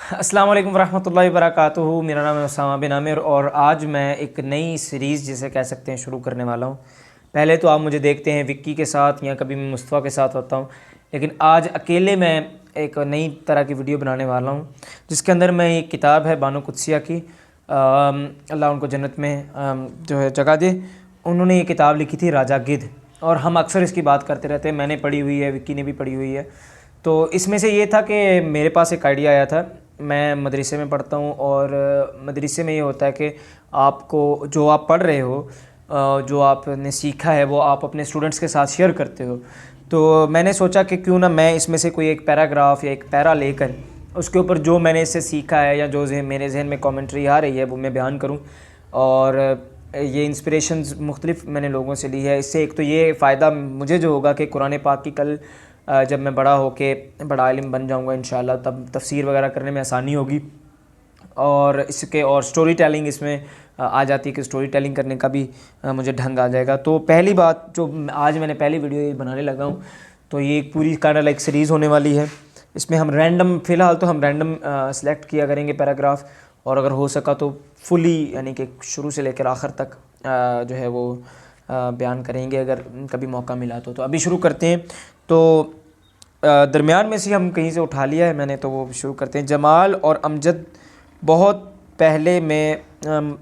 अस्सलाम वालेकुम वरहमतुल्लाहि वबरकातुहू। मेरा नाम है उसामा बिन आमिर और आज मैं एक नई सीरीज़ जिसे कह सकते हैं शुरू करने वाला हूँ। पहले तो आप मुझे देखते हैं विक्की के साथ या कभी मैं मुस्तफ़ा के साथ होता हूँ, लेकिन आज अकेले मैं एक नई तरह की वीडियो बनाने वाला हूँ जिसके अंदर मैं एक किताब है बानो कुदसिया की, अल्लाह उनको जन्नत में जो है जगह दे। उन्होंने ये किताब लिखी थी राजा गिद्ध, और हम अक्सर इसकी बात करते रहते हैं। मैंने पढ़ी हुई है, विक्की ने भी पढ़ी हुई है। तो इसमें से ये था कि मेरे पास एक आइडिया आया था। मैं मदरसे में पढ़ता हूँ और मदरसे में ये होता है कि आपको जो आप पढ़ रहे हो, जो आपने सीखा है वो आप अपने स्टूडेंट्स के साथ शेयर करते हो। तो मैंने सोचा कि क्यों ना मैं इसमें से कोई एक पैराग्राफ या एक पैरा लेकर उसके ऊपर जो मैंने इससे सीखा है या जो मेरे जहन में कमेंट्री आ रही है वो मैं बयान करूँ। और ये इंस्पिरेशंस मुख्तलिफ मैंने लोगों से ली है। इससे एक तो ये फ़ायदा मुझे जो होगा कि कुरान पाक की कल जब मैं बड़ा होके बड़ा आलिम बन जाऊंगा इंशाल्लाह, तब तफसीर वगैरह करने में आसानी होगी। और इसके और स्टोरी टेलिंग इसमें आ जाती है कि स्टोरी टेलिंग करने का भी मुझे ढंग आ जाएगा। तो पहली बात जो आज मैंने पहली वीडियो ये बनाने लगा हूँ, तो ये एक पूरी काइंड लाइक सीरीज़ होने वाली है। इसमें हम रैंडम, फ़िलहाल तो हम रैंडम सेलेक्ट किया करेंगे पैराग्राफ, और अगर हो सका तो फुली यानी कि शुरू से लेकर आखिर तक जो है वो बयान करेंगे अगर कभी मौका मिला तो। अभी शुरू करते हैं। तो दरमियान में से हम कहीं से उठा लिया है मैंने, तो वो शुरू करते हैं। जमाल और अमजद बहुत पहले मैं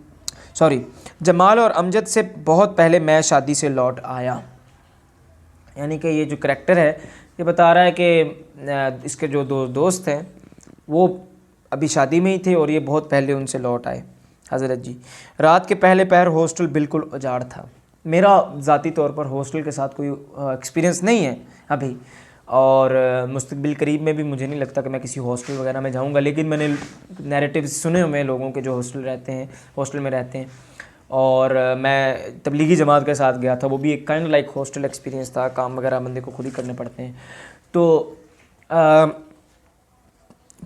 जमाल और अमजद से बहुत पहले मैं शादी से लौट आया। यानी कि ये जो करैक्टर है ये बता रहा है कि इसके जो दो दोस्त हैं वो अभी शादी में ही थे और ये बहुत पहले उनसे लौट आए। हज़रत जी, रात के पहले पहर हॉस्टल बिल्कुल उजाड़ था। मेरा ज़ाती तौर पर हॉस्टल के साथ कोई एक्सपीरियंस नहीं है अभी, और मुस्तकबिल करीब में भी मुझे नहीं लगता कि मैं किसी हॉस्टल वगैरह में जाऊंगा। लेकिन मैंने नैरेटिव्स सुने हुए हैं लोगों के जो हॉस्टल में रहते हैं। और मैं तबलीगी जमात के साथ गया था, वो भी एक काइंड लाइक हॉस्टल एक्सपीरियंस था। काम वगैरह बंदे को खुद ही करने पड़ते हैं। तो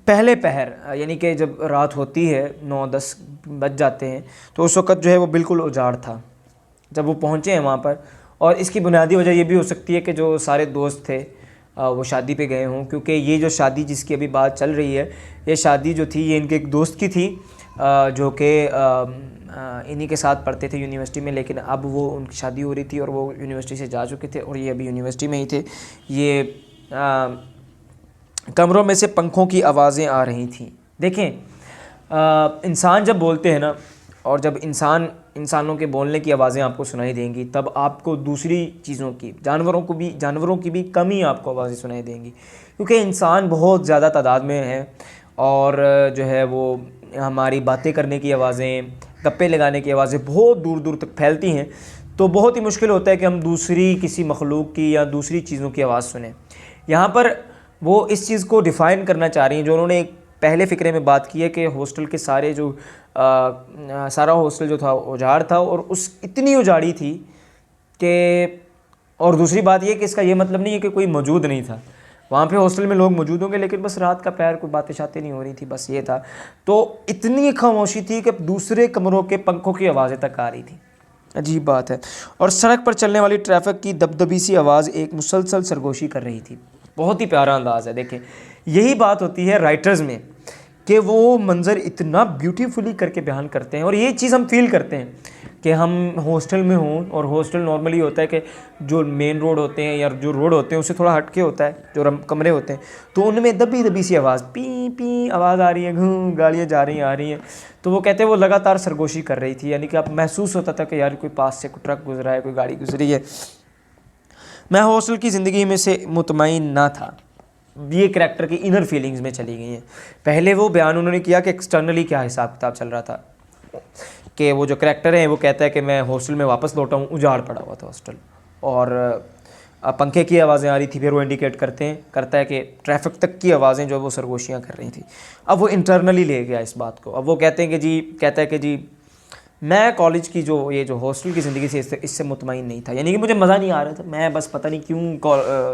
पहले पहर यानी कि जब रात होती है 9-10 बज जाते हैं, तो उस वक़्त जो है वो बिल्कुल उजाड़ था जब वो पहुँचे हैं वहाँ पर। और इसकी बुनियादी वजह ये भी हो सकती है कि जो सारे दोस्त थे वो शादी पे गए हों, क्योंकि ये जो शादी जिसकी अभी बात चल रही है, ये शादी जो थी ये इनके एक दोस्त की थी जो कि इन्हीं के साथ पढ़ते थे यूनिवर्सिटी में। लेकिन अब वो उनकी शादी हो रही थी और वो यूनिवर्सिटी से जा चुके थे और ये अभी यूनिवर्सिटी में ही थे। ये कमरों में से पंखों की आवाज़ें आ रही थीं। देखें, इंसान जब बोलते हैं ना, और जब इंसानों के बोलने की आवाज़ें आपको सुनाई देंगी, तब आपको दूसरी चीज़ों की, जानवरों की भी कम ही आपको आवाज़ें सुनाई देंगी, क्योंकि इंसान बहुत ज़्यादा तादाद में है। और जो है वो हमारी बातें करने की आवाज़ें, गप्पे लगाने की आवाज़ें बहुत दूर दूर तक फैलती हैं। तो बहुत ही मुश्किल होता है कि हम दूसरी किसी मखलूक की या दूसरी चीज़ों की आवाज़ सुने। यहाँ पर वो इस चीज़ को डिफ़ाइन करना चाह रही हैं जो उन्होंने एक पहले फ़िक्रे में बात की है कि हॉस्टल के सारे जो सारा हॉस्टल जो था उजाड़ था, और उस इतनी उजाड़ी थी कि, और दूसरी बात ये कि इसका ये मतलब नहीं है कि कोई मौजूद नहीं था वहाँ पे। हॉस्टल में लोग मौजूद होंगे, लेकिन बस रात का पैर कोई बातें शातें नहीं हो रही थी, बस ये था। तो इतनी खामोशी थी कि दूसरे कमरों के पंखों की आवाज़ें तक आ रही थी। अजीब बात है। और सड़क पर चलने वाली ट्रैफिक की दबदबी सी आवाज़ एक मुसलसल सरगोशी कर रही थी। बहुत ही प्यारा अंदाज़ है। देखें, यही बात होती है राइटर्स में कि वो मंज़र इतना ब्यूटीफुली करके बयान करते हैं, और ये चीज़ हम फील करते हैं कि हम हॉस्टल में हों। और हॉस्टल नॉर्मली होता है कि जो मेन रोड होते हैं या जो रोड होते हैं उससे थोड़ा हटके होता है जो कमरे होते हैं, तो उनमें दबी दबी सी आवाज़, पी पी आवाज़ आ रही है, घूं गाड़ियाँ जा रही हैं आ रही हैं। तो वो कहते हैं वो लगातार सरगोशी कर रही थी, यानी कि आप महसूस होता था कि यार कोई पास से कोई ट्रक गुजरा है, कोई गाड़ी गुजरी है। मैं हॉस्टल की ज़िंदगी में से मुतमईन ना था। ये करैक्टर की इनर फीलिंग्स में चली गई हैं। पहले वो बयान उन्होंने किया कि एक्सटर्नली क्या हिसाब किताब चल रहा था, कि वो जो करैक्टर है वो कहता है कि मैं हॉस्टल में वापस लौटा हूँ, उजाड़ पड़ा हुआ था हॉस्टल, और पंखे की आवाज़ें आ रही थी। फिर वो इंडिकेट करता है कि ट्रैफिक तक की आवाज़ें जो वो सरगोशियाँ कर रही थी। अब वो इंटरनली ले गया इस बात को। अब वो कहता है कि जी मैं कॉलेज की ये जो हॉस्टल की ज़िंदगी से इससे मुतमईन नहीं था, यानी कि मुझे मज़ा नहीं आ रहा था। मैं बस पता नहीं क्यों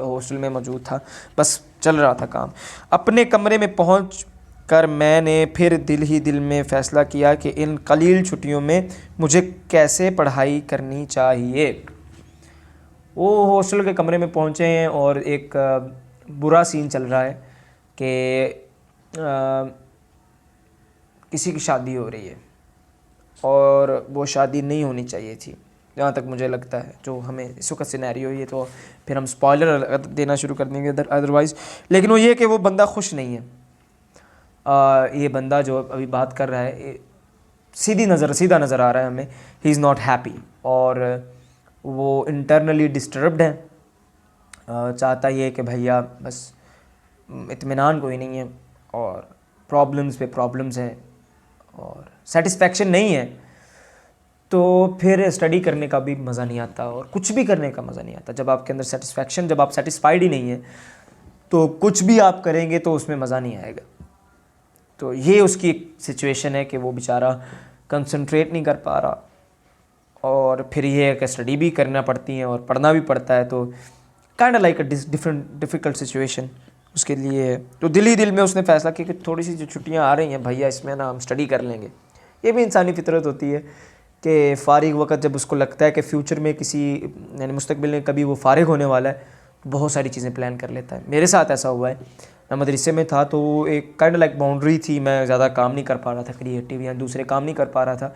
हॉस्टल में मौजूद था, बस चल रहा था काम। अपने कमरे में पहुंच कर मैंने फिर दिल ही दिल में फ़ैसला किया कि इन कलील छुट्टियों में मुझे कैसे पढ़ाई करनी चाहिए। वो हॉस्टल के कमरे में पहुँचे हैं और एक बुरा सीन चल रहा है कि किसी की शादी हो रही है और वो शादी नहीं होनी चाहिए थी, जहाँ तक मुझे लगता है, जो हमें इस वक्त सिनेरियो ये, तो फिर हम स्पॉइलर देना शुरू कर देंगे अदरवाइज़। लेकिन वो ये कि वो बंदा खुश नहीं है। ये बंदा जो अभी बात कर रहा है, सीधा नज़र आ रहा है हमें, ही इज़ नॉट हैप्पी, और वो इंटरनली डिस्टर्ब्ड है। चाहता ये है कि भैया बस इत्मीनान कोई नहीं है, और प्रॉब्लम्स पे प्रॉब्लम्स हैं, और सेटिस्फेक्शन नहीं है। तो फिर स्टडी करने का भी मज़ा नहीं आता, और कुछ भी करने का मज़ा नहीं आता। जब आपके अंदर सेटिस्फेक्शन, जब आप सेटिस्फाइड ही नहीं है, तो कुछ भी आप करेंगे तो उसमें मज़ा नहीं आएगा। तो ये उसकी एक सिचुएशन है कि वो बेचारा कंसंट्रेट नहीं कर पा रहा, और फिर ये है कि स्टडी भी करना पड़ती है और पढ़ना भी पड़ता है, तो kind like a difficult situation उसके लिए है। तो दिल ही दिल में उसने फ़ैसला किया कि थोड़ी सी जो छुट्टियाँ आ रही हैं भैया, इसमें ना हम स्टडी कर लेंगे। ये भी इंसानी फितरत होती है कि फ़ारिग वक्त जब उसको लगता है कि फ़्यूचर में किसी, यानी मुस्तकबिल में कभी वो फ़ारिग होने वाला है, तो बहुत सारी चीज़ें प्लान कर लेता है। मेरे साथ ऐसा हुआ है, मैं मदरसे में था, तो एक काइंड लाइक बाउंड्री थी, मैं ज़्यादा काम नहीं कर पा रहा था, क्रिएटिव या दूसरे काम नहीं कर पा रहा था।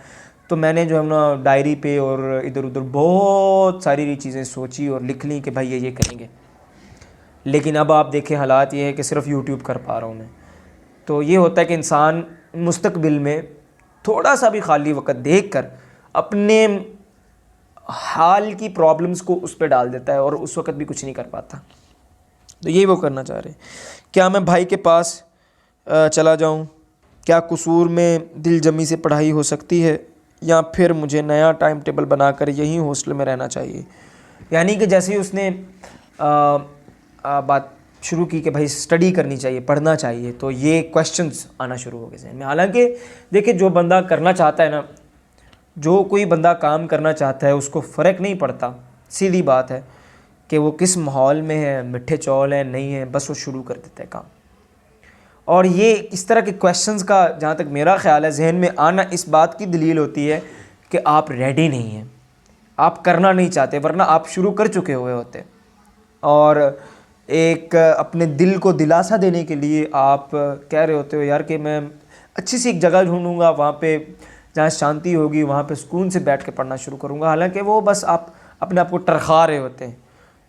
तो मैंने जो है ना डायरी पे और इधर उधर बहुत सारी चीज़ें सोची और लिख ली कि भाई ये करेंगे। लेकिन अब आप देखें, हालात ये है कि सिर्फ यूट्यूब कर पा रहा हूँ मैं। तो ये होता है कि इंसान मुस्तकबिल में थोड़ा सा भी खाली वक्त देख कर अपने हाल की प्रॉब्लम्स को उस पर डाल देता है, और उस वक्त भी कुछ नहीं कर पाता। तो यही वो करना चाह रहे हैं। क्या मैं भाई के पास चला जाऊं? क्या कसूर में दिल जमी से पढ़ाई हो सकती है, या फिर मुझे नया टाइम टेबल बनाकर यहीं हॉस्टल में रहना चाहिए? यानी कि जैसे ही उसने बात शुरू की कि भाई स्टडी करनी चाहिए, पढ़ना चाहिए, तो ये क्वेश्चंस आना शुरू हो गए जहन में। हालांकि देखिए, जो बंदा करना चाहता है ना, जो कोई बंदा काम करना चाहता है, उसको फ़र्क नहीं पड़ता, सीधी बात है, कि वो किस माहौल में है, मिठे चौल है नहीं है, बस वो शुरू कर देता है काम। और ये इस तरह के क्वेश्चंस का, जहाँ तक मेरा ख़्याल है, जहन में आना इस बात की दलील होती है कि आप रेडी नहीं हैं, आप करना नहीं चाहते, वरना आप शुरू कर चुके हुए होते। और एक अपने दिल को दिलासा देने के लिए आप कह रहे होते हो यार कि मैं अच्छी सी एक जगह ढूंढूंगा, वहाँ पे जहाँ शांति होगी, वहाँ पे सुकून से बैठ के पढ़ना शुरू करूँगा। हालांकि वो बस आप अपने आप को टरखा रहे होते हैं।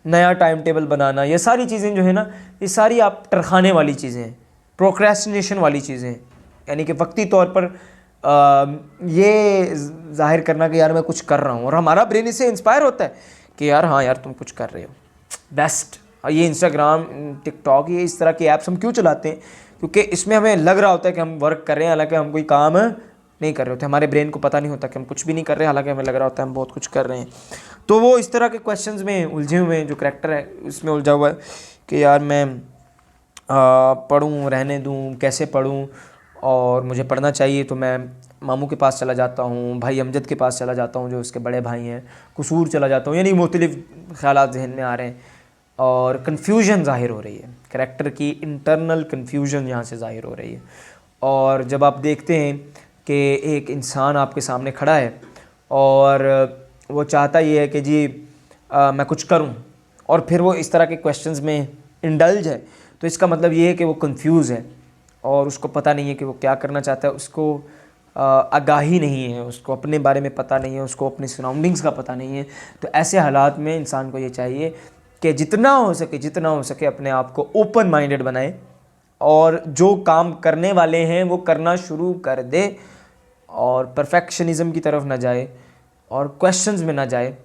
नया टाइम टेबल बनाना, ये सारी चीज़ें जो है ना, ये सारी आप टरखाने वाली चीज़ें हैं, प्रोक्रेस्टिनेशन वाली चीज़ें हैं। यानी कि वक्ती तौर पर ये जाहिर करना कि यार मैं कुछ कर रहा हूँ, और हमारा ब्रेन इससे इंस्पायर होता है कि यार हाँ यार तुम कुछ कर रहे हो, बेस्ट। ये इंस्टाग्राम, टिकटॉक, ये इस तरह के ऐप्स हम क्यों चलाते हैं? क्योंकि इसमें हमें लग रहा होता है कि हम वर्क कर रहे हैं, हालांकि हम कोई काम नहीं कर रहे होते। हमारे ब्रेन को पता नहीं होता कि हम कुछ भी नहीं कर रहे हैं, हालांकि हमें लग रहा होता है हम बहुत कुछ कर रहे हैं। तो वो इस तरह के क्वेश्चंस में उलझे हुए हैं, जो करैक्टर है उसमें उलझा हुआ है कि यार मैं पढ़ूँ, रहने दूँ, कैसे पढ़ूँ, और मुझे पढ़ना चाहिए तो मैं मामू के पास चला जाता हूँ, भाई अमजद के पास चला जाता हूँ जो उसके बड़े भाई हैं, कसूर चला जाता हूँ। यानी मुख्तलिफ़ ख़यालात जहन में आ रहे हैं, और कन्फ्यूजन ज़ाहिर हो रही है, करैक्टर की इंटरनल कन्फ्यूजन यहाँ से ज़ाहिर हो रही है। और जब आप देखते हैं कि एक इंसान आपके सामने खड़ा है और वो चाहता ये है कि जी मैं कुछ करूं, और फिर वो इस तरह के क्वेश्चंस में इंडल्ज है, तो इसका मतलब ये है कि वो कंफ्यूज है और उसको पता नहीं है कि वो क्या करना चाहता है, उसको आगाही नहीं है, उसको अपने बारे में पता नहीं है, उसको अपने सराउंडिंग्स का पता नहीं है। तो ऐसे हालात में इंसान को ये चाहिए कि जितना हो सके अपने आप को ओपन माइंडेड बनाए, और जो काम करने वाले हैं वो करना शुरू कर दे, और परफेक्शनिज़म की तरफ ना जाए और क्वेश्चंस में ना जाए।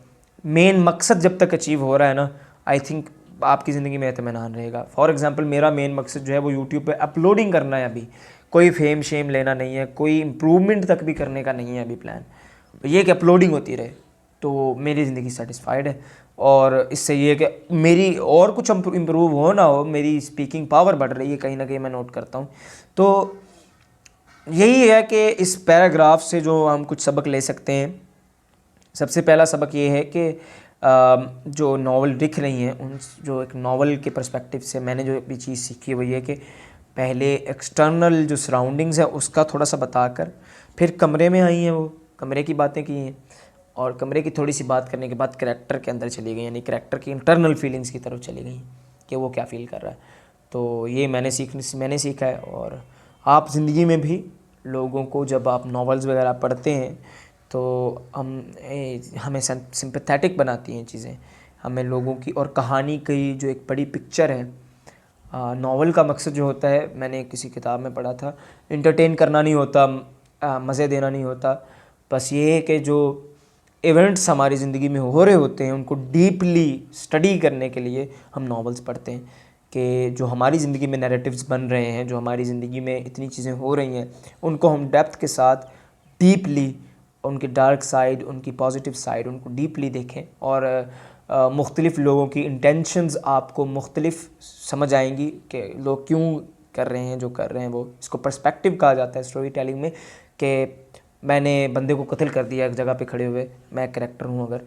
मेन मकसद जब तक अचीव हो रहा है ना, आई थिंक आपकी ज़िंदगी में इत्मीनान रहेगा। फॉर एग्ज़ाम्पल मेरा मेन मकसद जो है वो यूट्यूब पे अपलोडिंग करना है। अभी कोई फेम शेम लेना नहीं है, कोई इम्प्रूवमेंट तक भी करने का नहीं है अभी प्लान। ये कि अपलोडिंग होती रहे तो मेरी ज़िंदगी सेटिस्फाइड है। और इससे ये कि मेरी और कुछ इम्प्रूव हो ना हो, मेरी स्पीकिंग पावर बढ़ रही है कहीं ना कहीं, मैं नोट करता हूँ। तो यही है कि इस पैराग्राफ से जो हम कुछ सबक ले सकते हैं, सबसे पहला सबक ये है कि जो नावल लिख रही हैं उन, जो एक नावल के पर्सपेक्टिव से मैंने जो भी चीज़ सीखी है वो ये कि पहले एक्सटर्नल जो सराउंडिंग्स है उसका थोड़ा सा बताकर, फिर कमरे में आई हैं, वो कमरे की बातें की हैं, और कमरे की थोड़ी सी बात करने के बाद करैक्टर के अंदर चली गई, यानी करैक्टर की इंटरनल फीलिंग्स की तरफ चली गई कि वो क्या फ़ील कर रहा है। तो ये मैंने सीखा है, और आप ज़िंदगी में भी लोगों को जब आप नॉवेल्स वगैरह पढ़ते हैं तो हमें सिंपैथेटिक बनाती हैं चीज़ें, हमें लोगों की और कहानी की जो एक बड़ी पिक्चर है। नॉवल का मकसद जो होता है, मैंने किसी किताब में पढ़ा था, इंटरटेन करना नहीं होता, मज़े देना नहीं होता, बस ये है कि जो इवेंट्स हमारी ज़िंदगी में हो रहे होते हैं उनको डीपली स्टडी करने के लिए हम नॉवेल्स पढ़ते हैं, कि जो हमारी ज़िंदगी में नैरेटिव्स बन रहे हैं, जो हमारी ज़िंदगी में इतनी चीज़ें हो रही हैं, उनको हम डेप्थ के साथ डीपली, उनकी डार्क साइड, उनकी पॉजिटिव साइड, उनको डीपली देखें और मुख्तलिफ़ लोगों की इंटेंशंस आपको मुख्तलिफ समझ आएंगी कि लोग क्यों कर रहे हैं जो कर रहे हैं वो। इसको पर्सपेक्टिव कहा जाता है स्टोरी टेलिंग में, कि मैंने बंदे को कत्ल कर दिया एक जगह पे खड़े हुए, मैं कैरेक्टर हूँ अगर,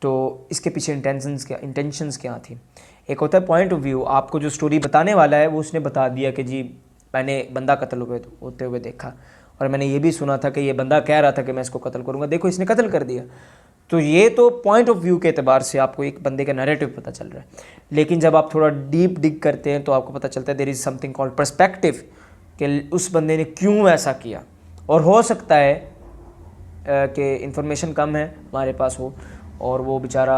तो इसके पीछे इंटेंशंस क्या थी। एक होता है पॉइंट ऑफ व्यू, आपको जो स्टोरी बताने वाला है वो उसने बता दिया कि जी मैंने बंदा कत्ल होते हुए देखा, और मैंने ये भी सुना था कि ये बंदा कह रहा था कि मैं इसको कत्ल करूँगा, देखो इसने कत्ल कर दिया। तो ये तो पॉइंट ऑफ व्यू के एतबार से आपको एक बंदे का नैरेटिव पता चल रहा है। लेकिन जब आप थोड़ा डीप डिग करते हैं तो आपको पता चलता है there is something called perspective, कि उस बंदे ने क्यों ऐसा किया। और हो सकता है कि इंफॉर्मेशन कम है हमारे पास हो, और वो बेचारा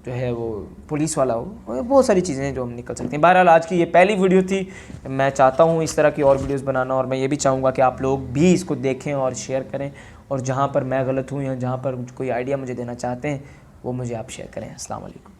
जो है वो पुलिस वाला हो, बहुत सारी चीज़ें हैं जो हम निकल सकते हैं। बहरहाल आज की ये पहली वीडियो थी, मैं चाहता हूँ इस तरह की और वीडियोस बनाना, और मैं ये भी चाहूँगा कि आप लोग भी इसको देखें और शेयर करें, और जहाँ पर मैं गलत हूँ या जहाँ पर कोई आइडिया मुझे देना चाहते हैं वो मुझे आप शेयर करें। अस्सलाम वालेकुम।